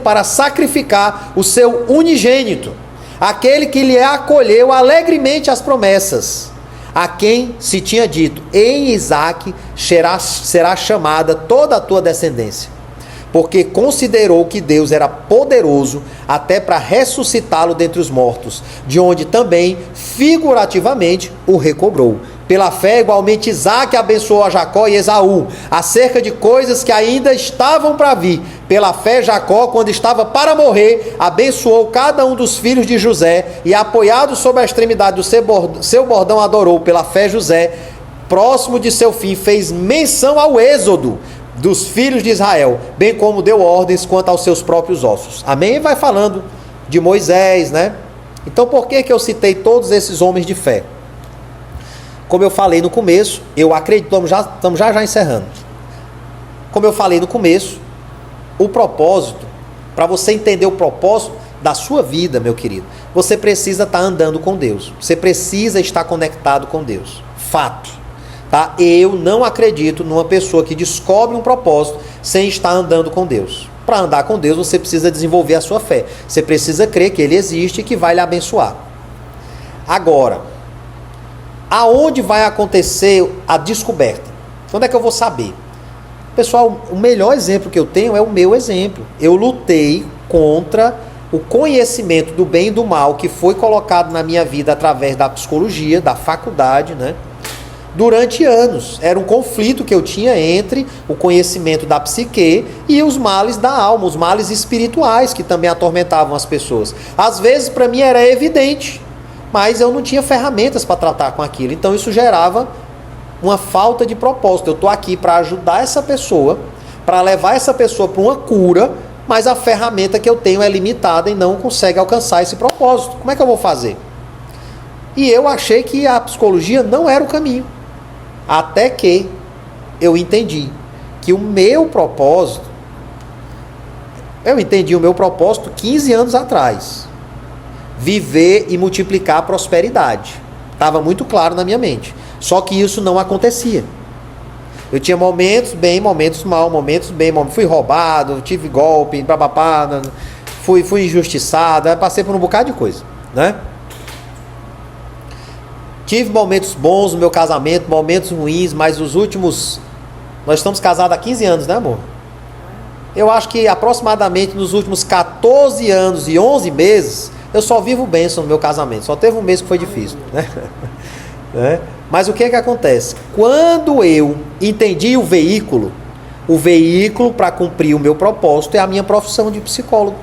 para sacrificar o seu unigênito, aquele que lhe acolheu alegremente as promessas, a quem se tinha dito: em Isaque será chamada toda a tua descendência, porque considerou que Deus era poderoso até para ressuscitá-lo dentre os mortos, de onde também figurativamente o recobrou. Pela fé, igualmente, Isaque abençoou a Jacó e Esaú, acerca de coisas que ainda estavam para vir. Pela fé, Jacó, quando estava para morrer, abençoou cada um dos filhos de José, e apoiado sobre a extremidade do seu bordão, adorou. Pela fé, José, próximo de seu fim, fez menção ao êxodo dos filhos de Israel, bem como deu ordens quanto aos seus próprios ossos. Amém? Vai falando de Moisés, né? Então, por que eu citei todos esses homens de fé? Como eu falei no começo, eu acredito, estamos já encerrando. Como eu falei no começo, o propósito, para você entender o propósito da sua vida, meu querido, você precisa estar andando com Deus. Você precisa estar conectado com Deus. Fato. Tá? Eu não acredito numa pessoa que descobre um propósito sem estar andando com Deus. Para andar com Deus, você precisa desenvolver a sua fé. Você precisa crer que Ele existe e que vai lhe abençoar. Agora, aonde vai acontecer a descoberta? Quando é que eu vou saber? Pessoal, o melhor exemplo que eu tenho é o meu exemplo. Eu lutei contra o conhecimento do bem e do mal que foi colocado na minha vida através da psicologia, da faculdade, né? Durante anos. Era um conflito que eu tinha entre o conhecimento da psique e os males da alma, os males espirituais que também atormentavam as pessoas. Às vezes, para mim, era evidente, mas eu não tinha ferramentas para tratar com aquilo. Então isso gerava uma falta de propósito. Eu estou aqui para ajudar essa pessoa, para levar essa pessoa para uma cura, mas a ferramenta que eu tenho é limitada e não consegue alcançar esse propósito. Como é que eu vou fazer? E eu achei que a psicologia não era o caminho. Até que eu entendi que o meu propósito, eu entendi o meu propósito 15 anos atrás. Viver e multiplicar a prosperidade. Estava muito claro na minha mente. Só que isso não acontecia. Eu tinha momentos bem, momentos mal, momentos bem, fui roubado, tive golpe, babapá, fui injustiçado, passei por um bocado de coisa, né? Tive momentos bons no meu casamento, momentos ruins, mas os últimos... Nós estamos casados há 15 anos, né, amor? Eu acho que aproximadamente nos últimos 14 anos e 11 meses, eu só vivo bênção no meu casamento. Só teve um mês que foi difícil, né? Mas o que acontece? Quando eu entendi o veículo para cumprir o meu propósito é a minha profissão de psicólogo.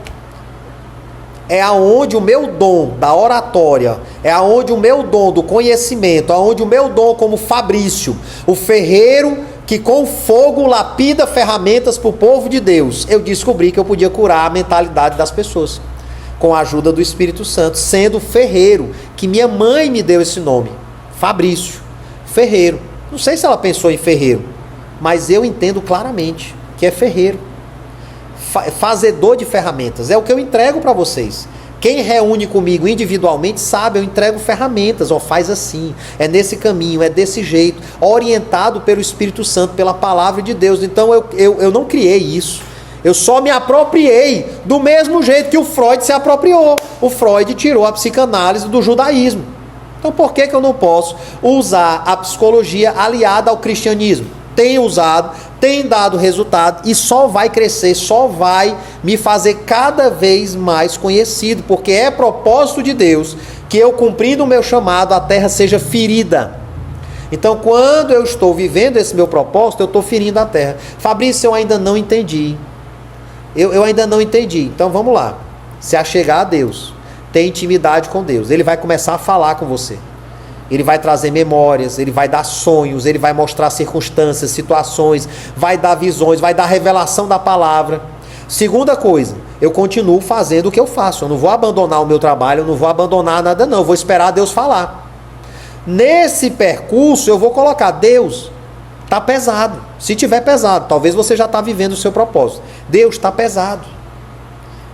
É aonde o meu dom da oratória, é aonde o meu dom do conhecimento, aonde o meu dom como Fabrício, o ferreiro que com fogo lapida ferramentas para o povo de Deus, eu descobri que eu podia curar a mentalidade das pessoas, com a ajuda do Espírito Santo, sendo ferreiro, que minha mãe me deu esse nome, Fabrício, ferreiro. Não sei se ela pensou em ferreiro, mas eu entendo claramente que é ferreiro. Fazedor de ferramentas, é o que eu entrego para vocês. Quem reúne comigo individualmente sabe, eu entrego ferramentas, faz assim, é nesse caminho, é desse jeito, orientado pelo Espírito Santo, pela palavra de Deus. Então eu não criei isso, eu só me apropriei do mesmo jeito que o Freud se apropriou. O Freud tirou a psicanálise do judaísmo. Então por que eu não posso usar a psicologia aliada ao cristianismo? Tenho usado, tem dado resultado e só vai crescer, só vai me fazer cada vez mais conhecido, porque é propósito de Deus que eu, cumprindo o meu chamado, a terra seja ferida. Então, quando eu estou vivendo esse meu propósito, eu estou ferindo a terra. Fabrício, eu ainda não entendi. Eu ainda não entendi. Então, vamos lá. Se achegar a Deus, ter intimidade com Deus, Ele vai começar a falar com você. Ele vai trazer memórias, Ele vai dar sonhos, Ele vai mostrar circunstâncias, situações, vai dar visões, vai dar revelação da palavra. Segunda coisa, eu continuo fazendo o que eu faço. Eu não vou abandonar o meu trabalho, eu não vou abandonar nada não, eu vou esperar Deus falar. Nesse percurso eu vou colocar, Deus, está pesado. Se tiver pesado, talvez você já está vivendo o seu propósito. Deus, está pesado.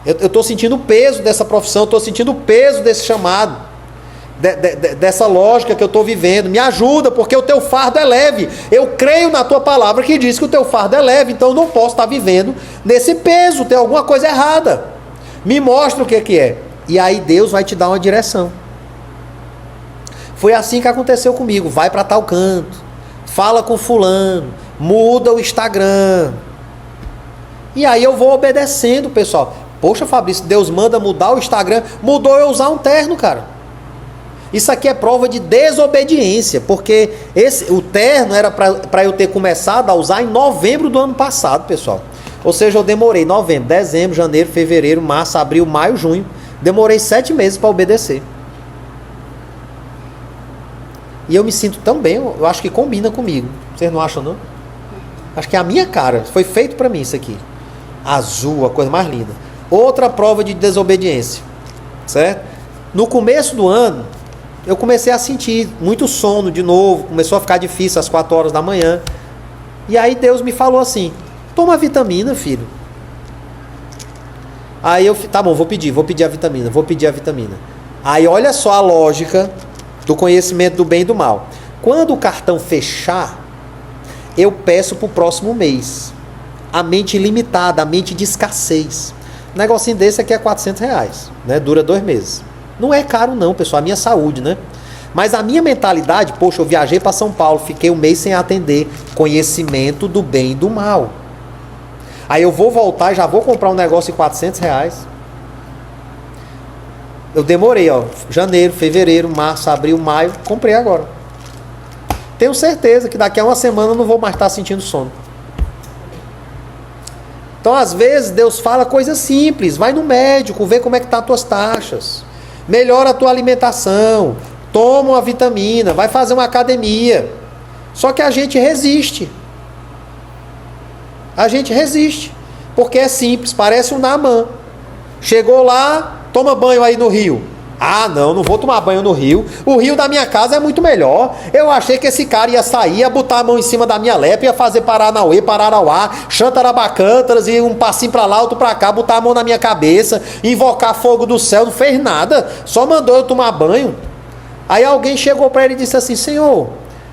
Eu estou sentindo o peso dessa profissão, eu estou sentindo o peso desse chamado. Dessa lógica que eu estou vivendo, me ajuda, porque o teu fardo é leve. Eu creio na tua palavra que diz que o teu fardo é leve, então eu não posso estar vivendo nesse peso, tem alguma coisa errada. Me mostra o que é. E aí Deus vai te dar uma direção. Foi assim que aconteceu comigo. Vai para tal canto, fala com fulano, muda o Instagram. E aí eu vou obedecendo, pessoal. Poxa, Fabrício, Deus manda mudar o Instagram, mudou eu usar um terno, cara. Isso aqui é prova de desobediência, porque o terno era para eu ter começado a usar em novembro do ano passado, pessoal. Ou seja, eu demorei novembro, dezembro, janeiro, fevereiro, março, abril, maio, junho. Demorei 7 meses para obedecer. E eu me sinto tão bem, eu acho que combina comigo. Vocês não acham, não? Acho que é a minha cara, foi feito para mim isso aqui. Azul, a coisa mais linda. Outra prova de desobediência, certo? No começo do ano, eu comecei a sentir muito sono de novo, começou a ficar difícil às 4 horas da manhã. E aí Deus me falou assim, toma vitamina, filho. Aí eu, tá bom, vou pedir a vitamina. Aí olha só a lógica do conhecimento do bem e do mal. Quando o cartão fechar, eu peço para o próximo mês. A mente limitada, a mente de escassez. Um negocinho desse aqui é R$400, né? Dura 2 meses. Não é caro não, pessoal, a minha saúde, né? Mas a minha mentalidade, poxa, eu viajei para São Paulo, fiquei um mês sem atender. Conhecimento do bem e do mal. Aí eu vou voltar e já vou comprar um negócio de R$400. Eu demorei, janeiro, fevereiro, março, abril, maio, comprei agora. Tenho certeza que daqui a uma semana eu não vou mais estar sentindo sono. Então, às vezes, Deus fala coisas simples. Vai no médico, vê como é que estão as tuas taxas. Melhora a tua alimentação. Toma uma vitamina. Vai fazer uma academia. Só que a gente resiste. A gente resiste. Porque é simples. Parece um Naamã. Chegou lá, toma banho aí no rio. Ah, não vou tomar banho no rio. O rio da minha casa é muito melhor. Eu achei que esse cara ia sair, ia botar a mão em cima da minha lepa, ia fazer Paranauê, Pararauá, Xantarabacântaras, e um passinho pra lá, outro pra cá, botar a mão na minha cabeça, invocar fogo do céu, não fez nada. Só mandou eu tomar banho. Aí alguém chegou pra ele e disse assim, Senhor,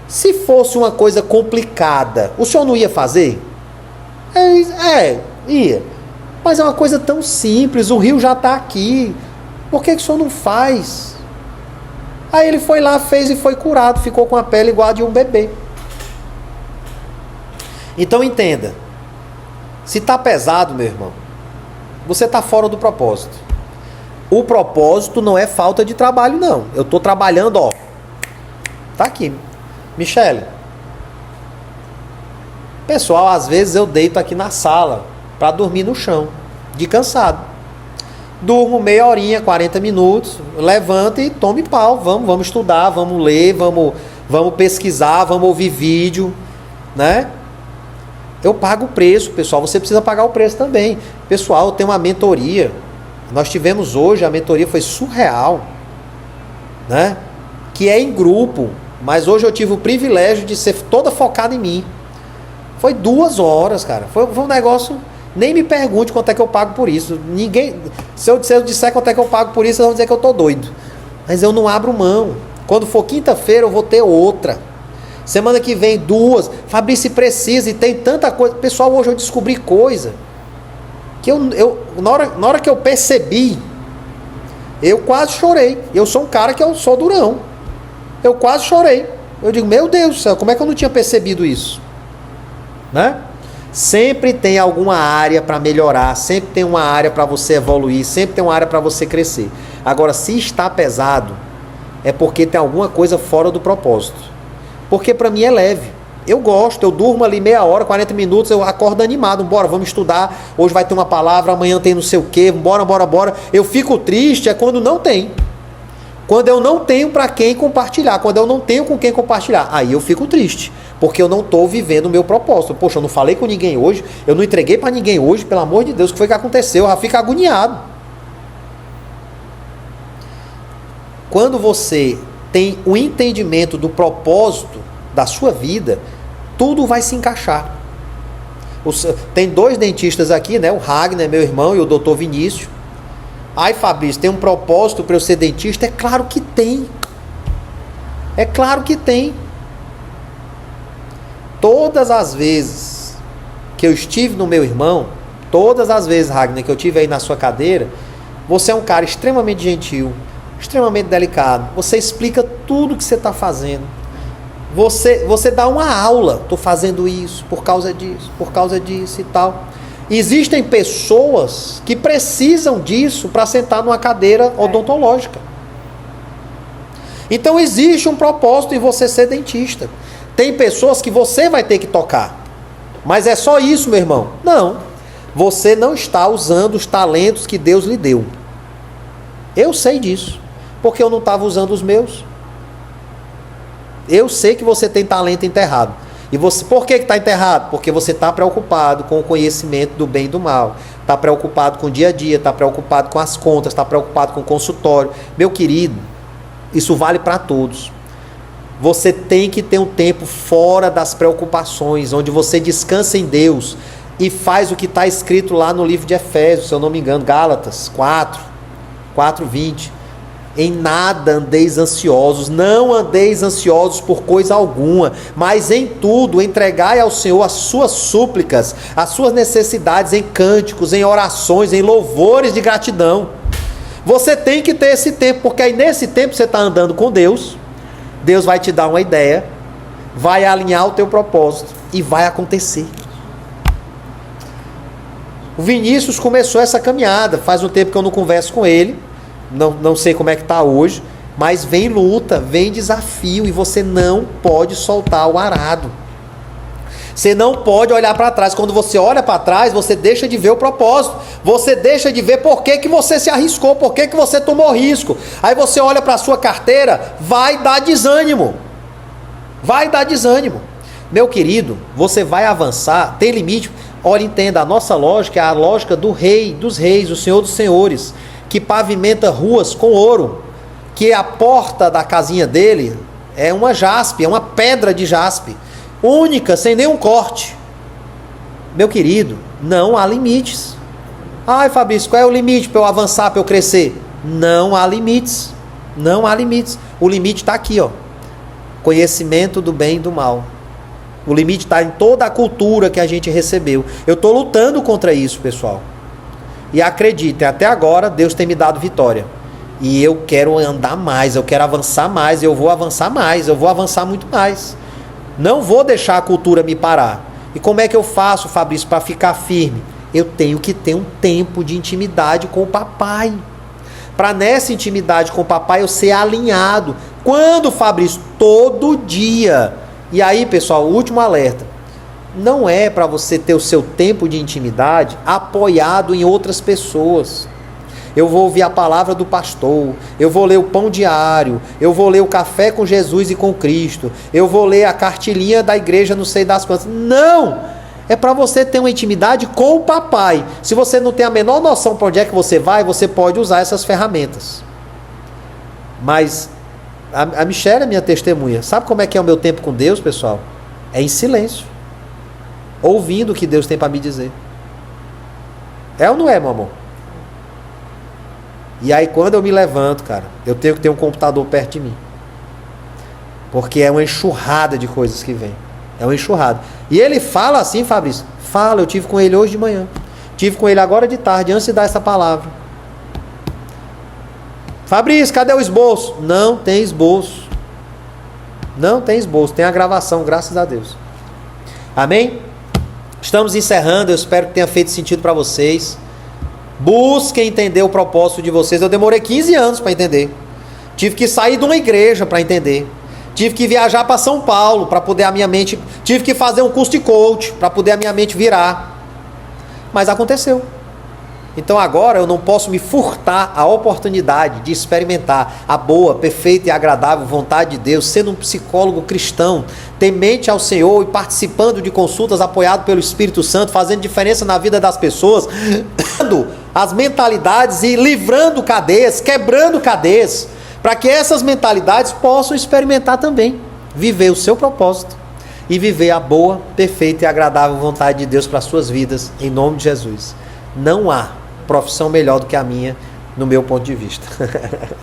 Se fosse uma coisa complicada, o senhor não ia fazer? Ia. Mas é uma coisa tão simples, o rio já está aqui. Por que o senhor não faz? Aí ele foi lá, fez e foi curado, ficou com a pele igual a de um bebê. Então entenda, se está pesado, meu irmão, você está fora do propósito. O propósito não é falta de trabalho, não. Eu estou trabalhando, ó. Tá aqui. Michele. Pessoal, às vezes eu deito aqui na sala para dormir no chão, de cansado. Durmo meia horinha, 40 minutos, levanto e tome pau. Vamos estudar, vamos ler, vamos pesquisar, vamos ouvir vídeo, né? Eu pago o preço, pessoal. Você precisa pagar o preço também. Pessoal, eu tenho uma mentoria. Nós tivemos hoje, a mentoria foi surreal, né? Que é em grupo, mas hoje eu tive o privilégio de ser toda focada em mim. Foi 2 horas, cara. Foi um negócio... Nem me pergunte quanto é que eu pago por isso. Ninguém... Se eu disser quanto é que eu pago por isso, eles vão dizer que eu tô doido. Mas eu não abro mão. Quando for quinta-feira, eu vou ter outra. Semana que vem, 2. Fabrício, precisa, e tem tanta coisa. Pessoal, hoje eu descobri coisa que na hora que eu percebi, eu quase chorei. Eu sou um cara que eu sou durão. Eu quase chorei. Eu digo, meu Deus do céu, como é que eu não tinha percebido isso? Né? Sempre tem alguma área para melhorar, sempre tem uma área para você evoluir, sempre tem uma área para você crescer. Agora, se está pesado, é porque tem alguma coisa fora do propósito. Porque para mim é leve. Eu gosto, eu durmo ali meia hora, 40 minutos, eu acordo animado. Bora, vamos estudar, hoje vai ter uma palavra, amanhã tem não sei o quê, bora. Eu fico triste é quando não tem. Quando eu não tenho para quem compartilhar, quando eu não tenho com quem compartilhar, aí eu fico triste, porque eu não estou vivendo o meu propósito. Poxa, eu não falei com ninguém hoje, eu não entreguei para ninguém hoje, pelo amor de Deus, o que foi que aconteceu? Eu já fico agoniado. Quando você tem o entendimento do propósito da sua vida, tudo vai se encaixar. Tem 2 dentistas aqui, né? O Ragnar, meu irmão, e o Dr. Vinícius. Ai, Fabrício, tem um propósito para eu ser dentista? É claro que tem. É claro que tem. Todas as vezes que eu estive no meu irmão, todas as vezes, Ragnar, que eu estive aí na sua cadeira, você é um cara extremamente gentil, extremamente delicado. Você explica tudo que você está fazendo. Você dá uma aula. Estou fazendo isso por causa disso e tal. Existem pessoas que precisam disso para sentar numa cadeira odontológica. Então existe um propósito em você ser dentista. Tem pessoas que você vai ter que tocar. Mas é só isso, meu irmão? Não. Você não está usando os talentos que Deus lhe deu. Eu sei disso. Porque eu não estava usando os meus. Eu sei que você tem talento enterrado. E você, por que está enterrado? Porque você está preocupado com o conhecimento do bem e do mal. Está preocupado com o dia a dia, está preocupado com as contas, está preocupado com o consultório. Meu querido, isso vale para todos. Você tem que ter um tempo fora das preocupações, onde você descansa em Deus e faz o que está escrito lá no livro de Efésios, se eu não me engano, Gálatas 4:20. Em nada andeis ansiosos, não andeis ansiosos por coisa alguma, mas em tudo entregai ao Senhor as suas súplicas, as suas necessidades em cânticos, em orações, em louvores de gratidão. Você tem que ter esse tempo, porque aí nesse tempo você está andando com Deus, Deus vai te dar uma ideia, vai alinhar o teu propósito e vai acontecer. O Vinícius começou essa caminhada, faz um tempo que eu não converso com ele, não sei como é que está hoje, mas vem luta, vem desafio e você não pode soltar o arado. Você não pode olhar para trás. Quando você olha para trás, você deixa de ver o propósito. Você deixa de ver por que você se arriscou, por que você tomou risco. Aí você olha para a sua carteira, vai dar desânimo. Vai dar desânimo. Meu querido, você vai avançar, tem limite. Olha, entenda, a nossa lógica é a lógica do Rei dos Reis, o Senhor dos Senhores, que pavimenta ruas com ouro, que a porta da casinha dele é uma jaspe, é uma pedra de jaspe, única, sem nenhum corte. Meu querido, não há limites. Ai, Fabrício, qual é o limite para eu avançar, para eu crescer? Não há limites. Não há limites. O limite está aqui, ó. conhecimento do bem e do mal. O limite está em toda a cultura que a gente recebeu. Eu estou lutando contra isso, pessoal. E acreditem, até agora Deus tem me dado vitória. E eu quero andar mais, eu quero avançar mais, eu vou avançar mais, eu vou avançar muito mais. Não vou deixar a cultura me parar. E como é que eu faço, Fabrício, para ficar firme? Eu tenho que ter um tempo de intimidade com o papai. Para nessa intimidade com o papai eu ser alinhado. Quando, Fabrício? Todo dia. E aí, pessoal, o último alerta. Não é para você ter o seu tempo de intimidade apoiado em outras pessoas. Eu vou ouvir a palavra do pastor, eu vou ler o pão diário, eu vou ler o café com Jesus e com Cristo, eu vou ler a cartilhinha da igreja, não sei das quantas. Não! É para você ter uma intimidade com o papai. Se você não tem a menor noção para onde é que você vai, você pode usar essas ferramentas. Mas a Michelle é minha testemunha. Sabe como é que é o meu tempo com Deus, pessoal? É em silêncio. Ouvindo o que Deus tem para me dizer. É ou não é, meu amor? E aí quando eu me levanto, cara, eu tenho que ter um computador perto de mim. Porque é uma enxurrada de coisas que vem. É uma enxurrada. E ele fala assim, Fabrício. Fala, eu tive com ele hoje de manhã. Tive com ele agora de tarde, antes de dar essa palavra. Fabrício, cadê o esboço? Não tem esboço. Não tem esboço. Tem a gravação, graças a Deus. Amém? Estamos encerrando. Eu espero que tenha feito sentido para vocês. Busquem entender o propósito de vocês. Eu demorei 15 anos para entender. Tive que sair de uma igreja para entender. Tive que viajar para São Paulo para poder a minha mente... Tive que fazer um curso de coach para poder a minha mente virar. Mas aconteceu. Então agora eu não posso me furtar a oportunidade de experimentar a boa, perfeita e agradável vontade de Deus, sendo um psicólogo cristão, temente ao Senhor e participando de consultas apoiado pelo Espírito Santo, fazendo diferença na vida das pessoas, as mentalidades e livrando cadeias, quebrando cadeias, para que essas mentalidades possam experimentar também, viver o seu propósito e viver a boa, perfeita e agradável vontade de Deus para as suas vidas, em nome de Jesus. Não há profissão melhor do que a minha, no meu ponto de vista.